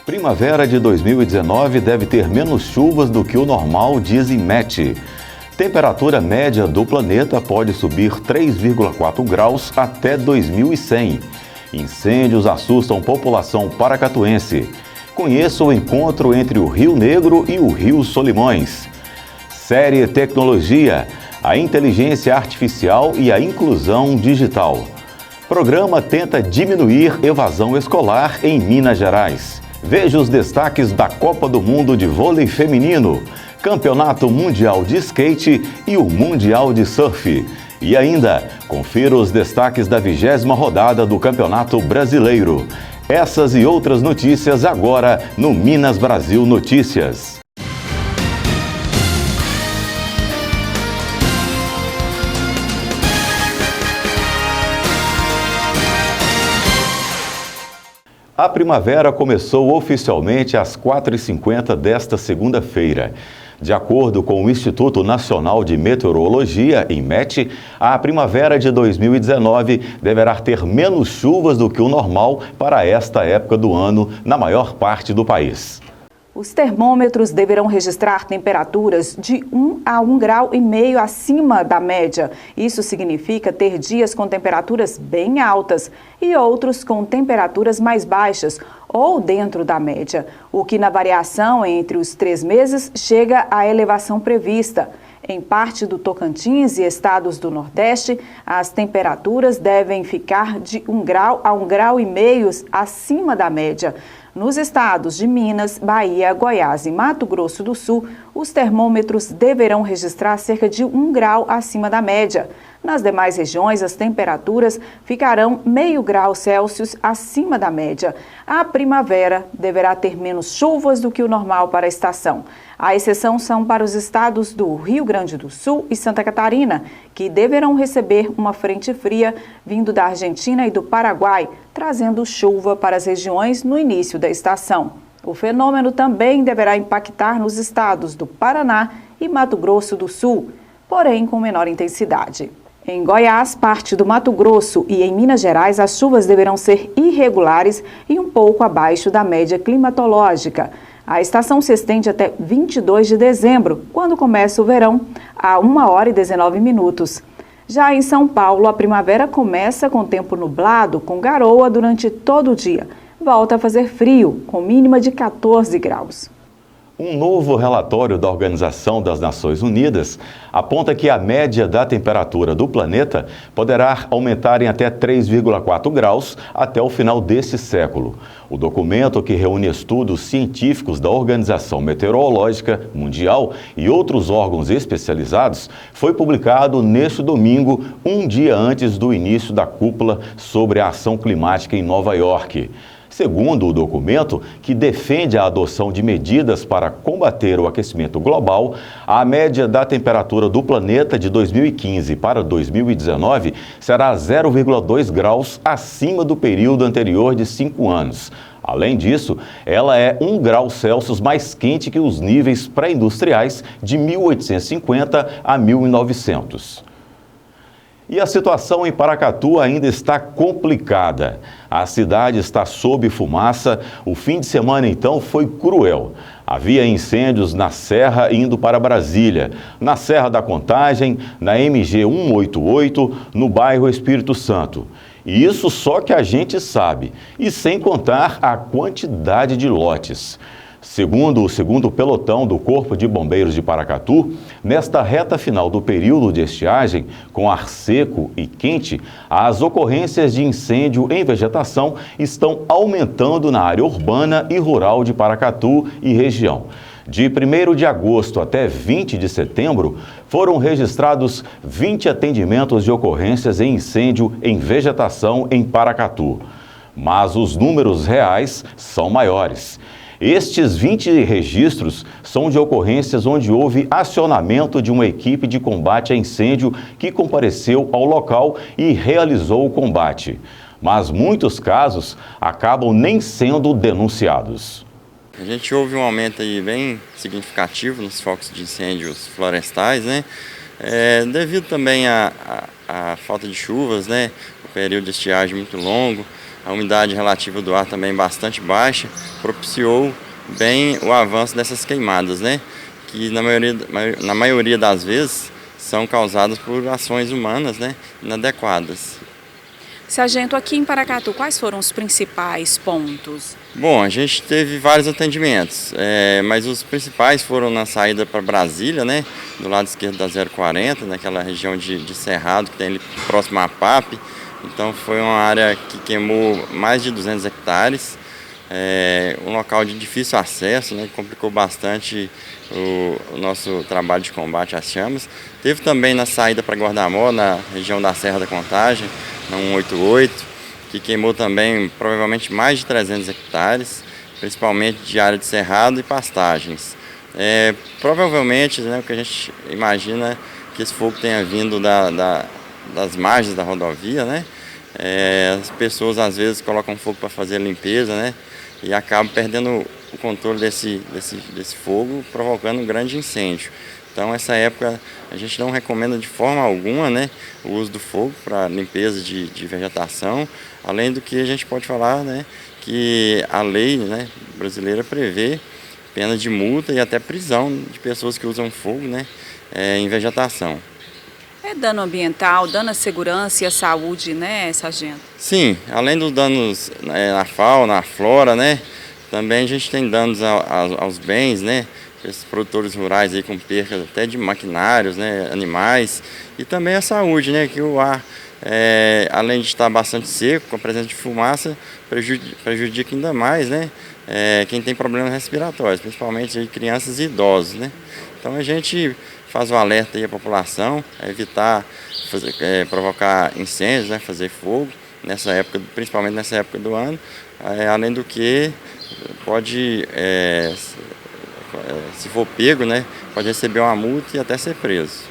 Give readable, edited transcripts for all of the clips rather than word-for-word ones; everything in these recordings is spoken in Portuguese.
Primavera de 2019 deve ter menos chuvas do que o normal, diz INMET. Temperatura média do planeta pode subir 3,4 graus até 2100. Incêndios assustam população paracatuense. Conheça o encontro entre o Rio Negro e o Rio Solimões. Série Tecnologia, a inteligência artificial e a inclusão digital. Programa tenta diminuir evasão escolar em Minas Gerais. Veja os destaques da Copa do Mundo de Vôlei Feminino, Campeonato Mundial de Skate e o Mundial de Surf. E ainda, confira os destaques da 20ª rodada do Campeonato Brasileiro. Essas e outras notícias agora no Minas Brasil Notícias. A primavera começou oficialmente às 4h50 desta segunda-feira. De acordo com o Instituto Nacional de Meteorologia, INMET, a primavera de 2019 deverá ter menos chuvas do que o normal para esta época do ano na maior parte do país. Os termômetros deverão registrar temperaturas de 1 a 1,5 graus acima da média. Isso significa ter dias com temperaturas bem altas e outros com temperaturas mais baixas ou dentro da média, o que na variação entre os 3 meses chega à elevação prevista. Em parte do Tocantins e estados do Nordeste, as temperaturas devem ficar de 1 grau a 1,5 graus acima da média. Nos estados de Minas, Bahia, Goiás e Mato Grosso do Sul, os termômetros deverão registrar cerca de 1 grau acima da média. Nas demais regiões, as temperaturas ficarão meio grau Celsius acima da média. A primavera deverá ter menos chuvas do que o normal para a estação. A exceção são para os estados do Rio Grande do Sul e Santa Catarina, que deverão receber uma frente fria vindo da Argentina e do Paraguai, trazendo chuva para as regiões no início da estação. O fenômeno também deverá impactar nos estados do Paraná e Mato Grosso do Sul, porém com menor intensidade. Em Goiás, parte do Mato Grosso e em Minas Gerais, as chuvas deverão ser irregulares e um pouco abaixo da média climatológica. A estação se estende até 22 de dezembro, quando começa o verão, a 1h19. Já em São Paulo, a primavera começa com tempo nublado, com garoa durante todo o dia. Volta a fazer frio, com mínima de 14 graus. Um novo relatório da Organização das Nações Unidas aponta que a média da temperatura do planeta poderá aumentar em até 3,4 graus até o final deste século. O documento, que reúne estudos científicos da Organização Meteorológica Mundial e outros órgãos especializados, foi publicado neste domingo, um dia antes do início da cúpula sobre a ação climática em Nova York. Segundo o documento, que defende a adoção de medidas para combater o aquecimento global, a média da temperatura do planeta de 2015 para 2019 será 0,2 graus acima do período anterior de 5 anos. Além disso, ela é 1 grau Celsius mais quente que os níveis pré-industriais de 1850 a 1900. E a situação em Paracatu ainda está complicada. A cidade está sob fumaça. O fim de semana, então, foi cruel. Havia incêndios na Serra indo para Brasília, na Serra da Contagem, na MG 188, no bairro Espírito Santo. E isso só que a gente sabe, e sem contar a quantidade de lotes. Segundo o 2º pelotão do Corpo de Bombeiros de Paracatu, nesta reta final do período de estiagem, com ar seco e quente, as ocorrências de incêndio em vegetação estão aumentando na área urbana e rural de Paracatu e região. De 1º de agosto até 20 de setembro, foram registrados 20 atendimentos de ocorrências em incêndio em vegetação em Paracatu. Mas os números reais são maiores. Estes 20 registros são de ocorrências onde houve acionamento de uma equipe de combate a incêndio que compareceu ao local e realizou o combate. Mas muitos casos acabam nem sendo denunciados. A gente houve um aumento aí bem significativo nos focos de incêndios florestais, né? Devido também à falta de chuvas, né? O período de estiagem muito longo, a umidade relativa do ar também bastante baixa, propiciou bem o avanço dessas queimadas, né? Que na maioria das vezes são causadas por ações humanas, né? Inadequadas. Sargento, aqui em Paracatu, quais foram os principais pontos? Bom, a gente teve vários atendimentos, mas os principais foram na saída para Brasília, né? Do lado esquerdo da 040, naquela região de Cerrado, que tem ali próximo à PAP. Então foi uma área que queimou mais de 200 hectares, um local de difícil acesso, né? Que complicou bastante o nosso trabalho de combate às chamas. Teve também na saída para Guardamó, na região da Serra da Contagem, na 188, que queimou também provavelmente mais de 300 hectares, principalmente de área de cerrado e pastagens. Provavelmente, né, o que a gente imagina que esse fogo tenha vindo das margens da rodovia, né? As pessoas às vezes colocam fogo para fazer a limpeza, né? E acabam perdendo o controle desse fogo, provocando um grande incêndio. Então, essa época, a gente não recomenda de forma alguma, né, o uso do fogo para limpeza de vegetação, além do que a gente pode falar, né, que a lei, né, brasileira prevê pena de multa e até prisão de pessoas que usam fogo, né, em vegetação. É dano ambiental, dano à segurança e à saúde, né, sargento? Sim, além dos danos na fauna, na flora, né, também a gente tem danos aos bens, né, esses produtores rurais aí com perca até de maquinários, né, animais, e também a saúde, né, que o ar, além de estar bastante seco, com a presença de fumaça, prejudica ainda mais, né, quem tem problemas respiratórios, principalmente aí crianças e idosos, né. Então a gente faz o alerta aí à população, evitar provocar incêndios, né, fazer fogo, nessa época, principalmente nessa época do ano, além do que pode, se for pego, né, pode receber uma multa e até ser preso.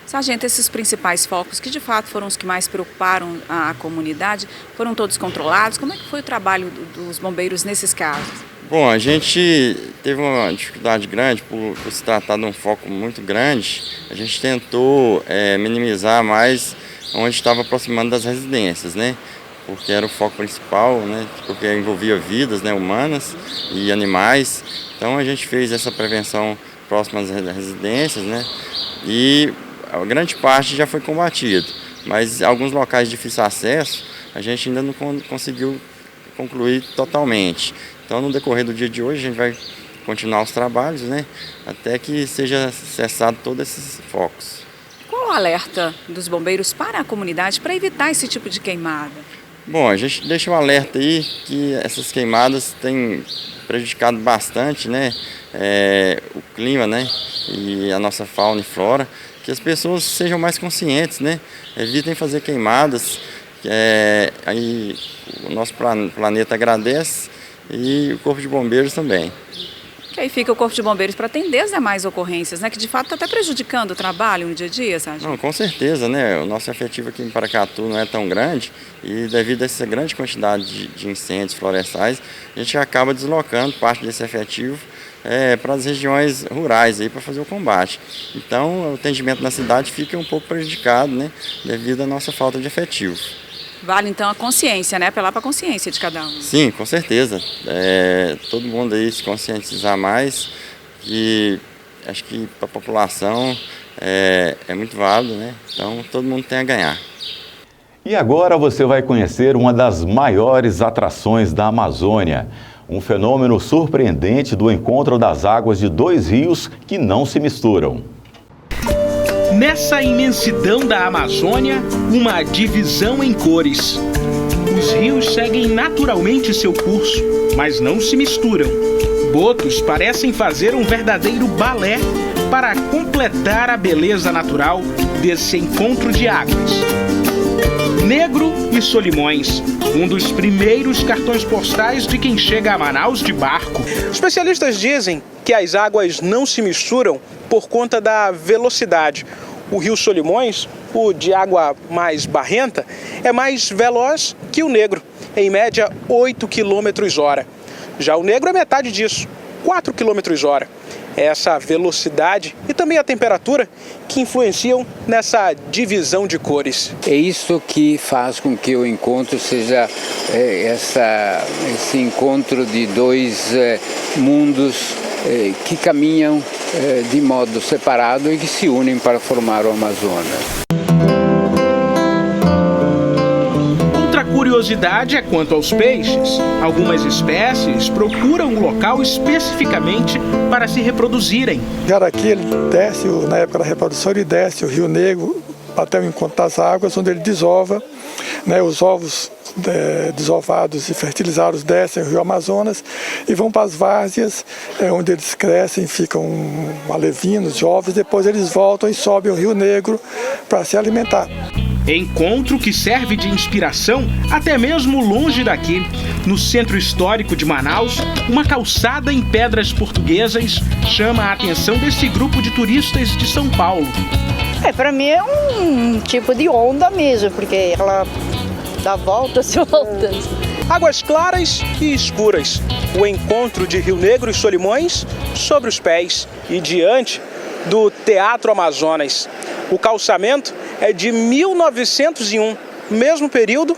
Sargento, esses principais focos, que de fato foram os que mais preocuparam a comunidade, foram todos controlados? Como é que foi o trabalho dos bombeiros nesses casos? Bom, a gente teve uma dificuldade grande por se tratar de um foco muito grande. A gente tentou minimizar mais onde estava aproximando das residências, né? Porque era o foco principal, né? Porque envolvia vidas, né, humanas e animais. Então a gente fez essa prevenção próxima às residências, né? E a grande parte já foi combatido, mas alguns locais de difícil acesso a gente ainda não conseguiu concluir totalmente. Então no decorrer do dia de hoje a gente vai continuar os trabalhos, né? Até que seja cessado todos esses focos. Qual o alerta dos bombeiros para a comunidade para evitar esse tipo de queimada? Bom, a gente deixa um alerta aí que essas queimadas têm prejudicado bastante, né, o clima, né, e a nossa fauna e flora, que as pessoas sejam mais conscientes, né, evitem fazer queimadas, aí o nosso planeta agradece e o Corpo de Bombeiros também. Que aí fica o Corpo de Bombeiros para atender as demais ocorrências, né? Que de fato está até prejudicando o trabalho no dia a dia, Sargento? Não, com certeza, né? O nosso efetivo aqui em Paracatu não é tão grande e devido a essa grande quantidade de incêndios florestais, a gente acaba deslocando parte desse efetivo para as regiões rurais aí para fazer o combate. Então, o atendimento na cidade fica um pouco prejudicado, né? Devido à nossa falta de efetivo. Vale então a consciência, né? Apelar para a consciência de cada um. Sim, com certeza. Todo mundo aí se conscientizar mais, que acho que para a população é muito válido, né? Então todo mundo tem a ganhar. E agora você vai conhecer uma das maiores atrações da Amazônia. Um fenômeno surpreendente do encontro das águas de dois rios que não se misturam. Nessa imensidão da Amazônia, uma divisão em cores. Os rios seguem naturalmente seu curso, mas não se misturam. Botos parecem fazer um verdadeiro balé para completar a beleza natural desse encontro de águas. Negro e Solimões, um dos primeiros cartões postais de quem chega a Manaus de barco. Especialistas dizem que as águas não se misturam por conta da velocidade. O rio Solimões, o de água mais barrenta, é mais veloz que o Negro, em média 8 km/h. Já o Negro é metade disso, 4 km/h. Essa velocidade e também a temperatura que influenciam nessa divisão de cores. É isso que faz com que o encontro seja esse encontro de dois mundos que caminham de modo separado e que se unem para formar o Amazonas. Curiosidade é quanto aos peixes. Algumas espécies procuram o local especificamente para se reproduzirem. O jaraqui, ele desce, na época da reprodução, ele desce o Rio Negro até o encontro das águas, onde ele desova, né, os ovos desovados e fertilizados descem o Rio Amazonas e vão para as várzeas, onde eles crescem, ficam alevinos de ovos, depois eles voltam e sobem o Rio Negro para se alimentar. Encontro que serve de inspiração até mesmo longe daqui. No centro histórico de Manaus, uma calçada em pedras portuguesas chama a atenção desse grupo de turistas de São Paulo. Para mim é um tipo de onda mesmo, porque ela dá voltas e voltas. Águas claras e escuras, o encontro de Rio Negro e Solimões sobre os pés e diante do Teatro Amazonas. O calçamento é de 1901, mesmo período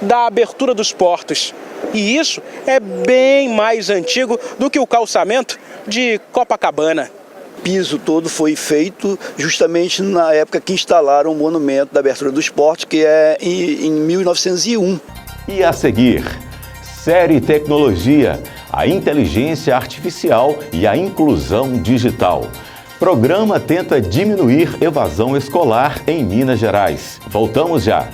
da abertura dos portos. E isso é bem mais antigo do que o calçamento de Copacabana. O piso todo foi feito justamente na época que instalaram o monumento da abertura dos portos, que é em 1901. E a seguir, série Tecnologia, a inteligência artificial e a inclusão digital. Programa tenta diminuir evasão escolar em Minas Gerais. Voltamos já.